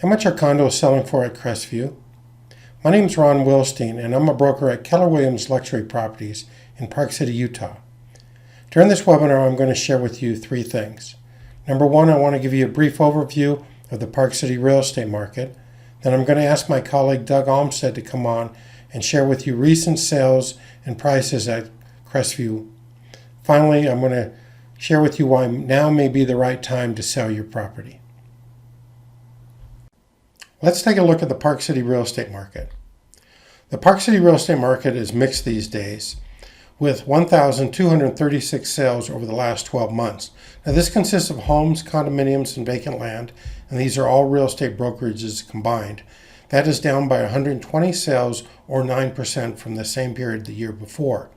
How much are condos selling for at Crestview? My name is Ron Wilstein, and I'm a broker at Keller Williams Luxury Properties in Park City, Utah. During this webinar, I'm going to share with you three things. Number one, I want to give you a brief overview of the Park City real estate market. Then I'm going to ask my colleague Doug Olmstead to come on and share with you recent sales and prices at Crestview. Finally, I'm going to share with you why now may be the right time to sell your property. Let's take a look at the Park City real estate market. The Park City real estate market is mixed these days, with 1,236 sales over the last 12 months. Now this consists of homes, condominiums, and vacant land, and these are all real estate brokerages combined. That is down by 120 sales or 9% from the same period the year before.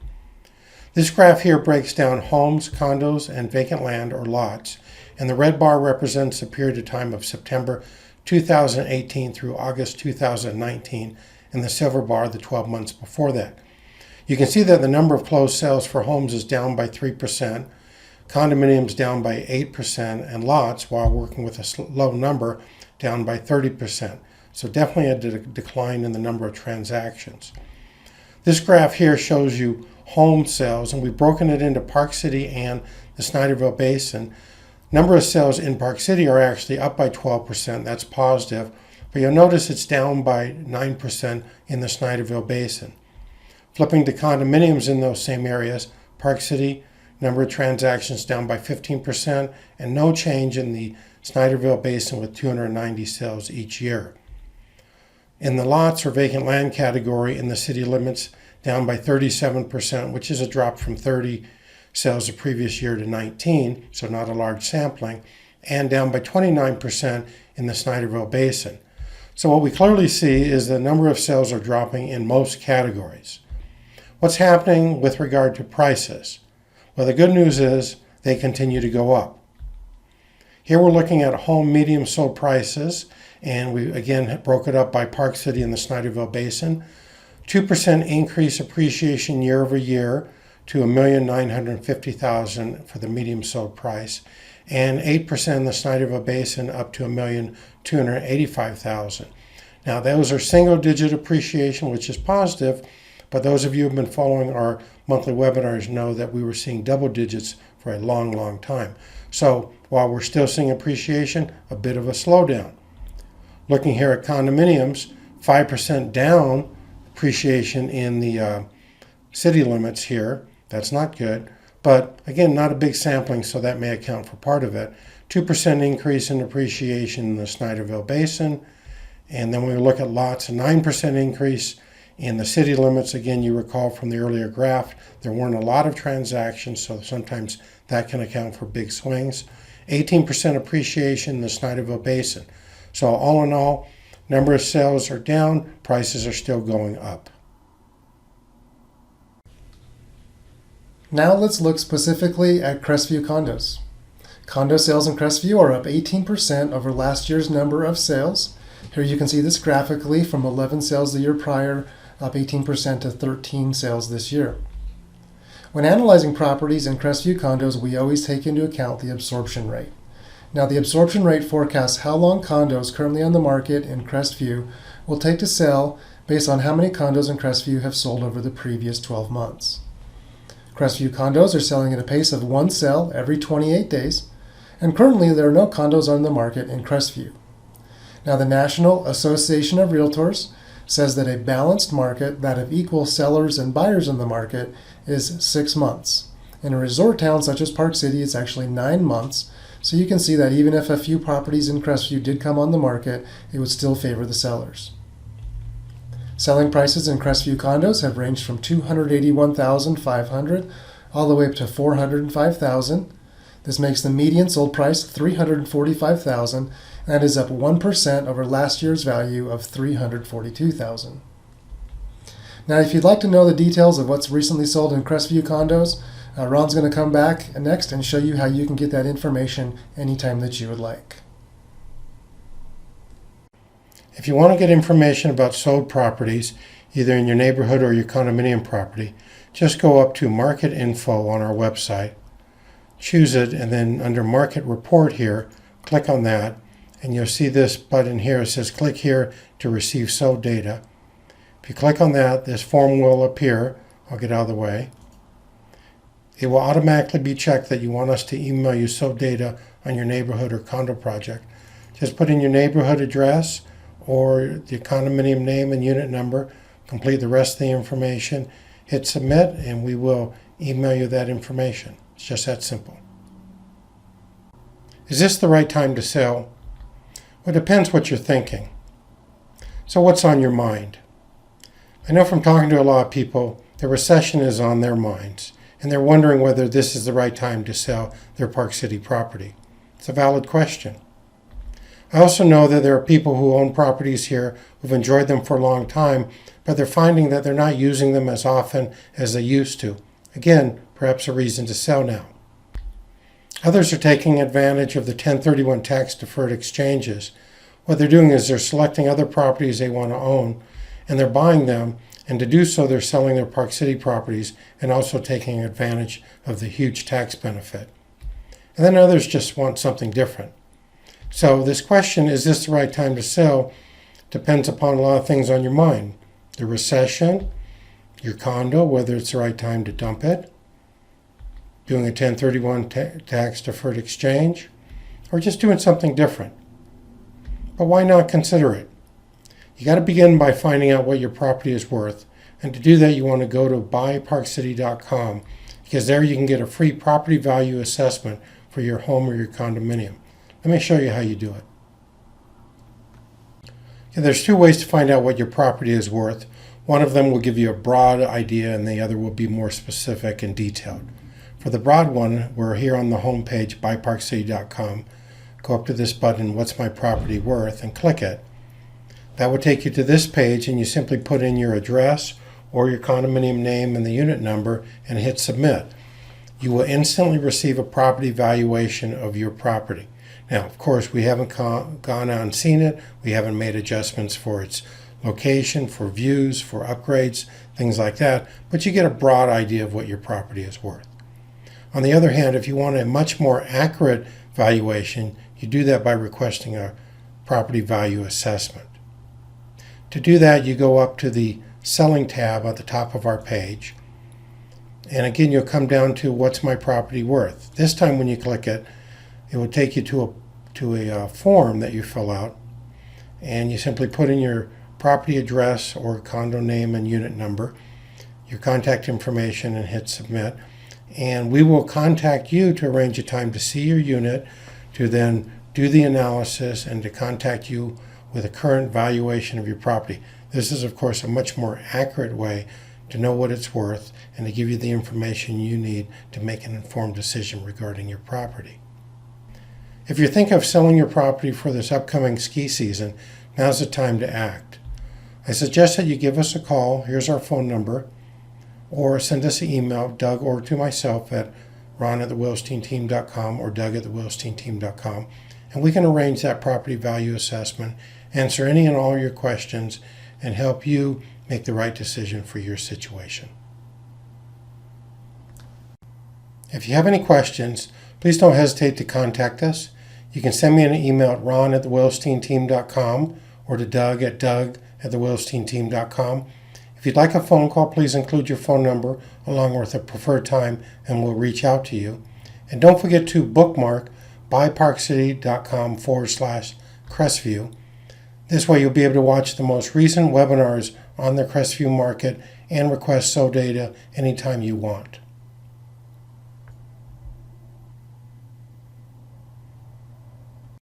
This graph here breaks down homes, condos, and vacant land or lots, and the red bar represents the period of time of September 2018 through August 2019, and the silver bar the 12 months before that. You can see that the number of closed sales for homes is down by 3%, condominiums down by 8%, and lots, while working with a low number, down by 30%. So definitely a decline in the number of transactions. This graph here shows you home sales, and we've broken it into Park City and the Snyderville Basin. Number of sales in Park City are actually up by 12%. That's positive. But you'll notice it's down by 9% in the Snyderville Basin. Flipping to condominiums in those same areas, Park City, number of transactions down by 15%, and no change in the Snyderville Basin with 290 sales each year. In the lots or vacant land category in the city limits, down by 37%, which is a drop from 30 sales the previous year to 19, so not a large sampling, and down by 29% in the Snyderville Basin. So what we clearly see is the number of sales are dropping in most categories. What's happening with regard to prices? Well, the good news is they continue to go up. Here we're looking at home medium sold prices, and we again broke it up by Park City and the Snyderville Basin. 2% increase appreciation year over year to $1,950,000 for the medium sold price, and 8% in the Snyderville Basin up to $1,285,000. Now those are single digit appreciation, which is positive, but those of you who have been following our monthly webinars know that we were seeing double digits for a long time. So while we're still seeing appreciation, a bit of a slowdown. Looking here at condominiums, 5% down appreciation in the city limits here. That's not good, but again, not a big sampling, so that may account for part of it. 2% increase in appreciation in the Snyderville Basin, and then when we look at lots, a 9% increase in the city limits. Again, you recall from the earlier graph, there weren't a lot of transactions, so sometimes that can account for big swings. 18% appreciation in the Snyderville Basin. So all in all, number of sales are down, prices are still going up. Now let's look specifically at Crestview condos. Condo sales in Crestview are up 18% over last year's number of sales. Here you can see this graphically from 11 sales the year prior, up 18% to 13 sales this year. When analyzing properties in Crestview condos, we always take into account the absorption rate. Now the absorption rate forecasts how long condos currently on the market in Crestview will take to sell based on how many condos in Crestview have sold over the previous 12 months. Crestview condos are selling at a pace of one sale every 28 days, and currently there are no condos on the market in Crestview. Now the National Association of Realtors says that a balanced market, that of equal sellers and buyers in the market, is 6 months. In a resort town such as Park City, it's actually 9 months, so you can see that even if a few properties in Crestview did come on the market, it would still favor the sellers. Selling prices in Crestview condos have ranged from $281,500 all the way up to $405,000. This makes the median sold price $345,000 and is up 1% over last year's value of $342,000. Now, if you'd like to know the details of what's recently sold in Crestview condos, Ron's going to come back next and show you how you can get that information anytime that you would like. If you want to get information about sold properties, either in your neighborhood or your condominium property, just go up to Market Info on our website, choose it, and then under Market Report here, click on that, and you'll see this button here. It says click here to receive sold data. If you click on that, this form will appear. I'll get out of the way. It will automatically be checked that you want us to email you sold data on your neighborhood or condo project. Just put in your neighborhood address or the condominium name and unit number, complete the rest of the information, hit submit, and we will email you that information. It's just that simple. Is this the right time to sell? Well, it depends what you're thinking. So what's on your mind? I know from talking to a lot of people, the recession is on their minds, and they're wondering whether this is the right time to sell their Park City property. It's a valid question. I also know that there are people who own properties here who've enjoyed them for a long time, but they're finding that they're not using them as often as they used to. Again, perhaps a reason to sell now. Others are taking advantage of the 1031 tax deferred exchanges. What they're doing is they're selecting other properties they want to own, and they're buying them, and to do so they're selling their Park City properties and also taking advantage of the huge tax benefit. And then others just want something different. So this question, is this the right time to sell, depends upon a lot of things on your mind. The recession, your condo, whether it's the right time to dump it, doing a 1031 tax deferred exchange, or just doing something different. But why not consider it? You got to begin by finding out what your property is worth. And to do that, you want to go to BuyParkCity.com, because there you can get a free property value assessment for your home or your condominium. Let me show you how you do it. Okay, there's two ways to find out what your property is worth. One of them will give you a broad idea, and the other will be more specific and detailed. For the broad one, we're here on the home page, BuyParkCity.com. Go up to this button, What's My Property Worth, and click it. That will take you to this page, and you simply put in your address or your condominium name and the unit number and hit submit. You will instantly receive a property valuation of your property. Now, of course, we haven't gone out and seen it. We haven't made adjustments for its location, for views, for upgrades, things like that, but you get a broad idea of what your property is worth. On the other hand, if you want a much more accurate valuation, you do that by requesting a property value assessment. To do that, you go up to the Selling tab at the top of our page. And again, you'll come down to What's My Property Worth. This time when you click it, it will take you to a form that you fill out. And you simply put in your property address or condo name and unit number, your contact information, and hit submit. And we will contact you to arrange a time to see your unit, to then do the analysis, and to contact you with a current valuation of your property. This is, of course, a much more accurate way to know what it's worth and to give you the information you need to make an informed decision regarding your property. If you're thinking of selling your property for this upcoming ski season, now's the time to act. I suggest that you give us a call. Here's our phone number. Or send us an email, Doug, or to myself at ron@thewilsteinteam.com or doug@thewilsteinteam.com. And we can arrange that property value assessment, answer any and all your questions, and help you make the right decision for your situation. If you have any questions, please don't hesitate to contact us. You can send me an email at ron@thewilsteinteam.com or to doug@thewilsteinteam.com. If you'd like a phone call, please include your phone number along with a preferred time, and we'll reach out to you. And don't forget to bookmark BuyParkCity.com/Crestview. This way you'll be able to watch the most recent webinars on the Crestview market and request sold data anytime you want.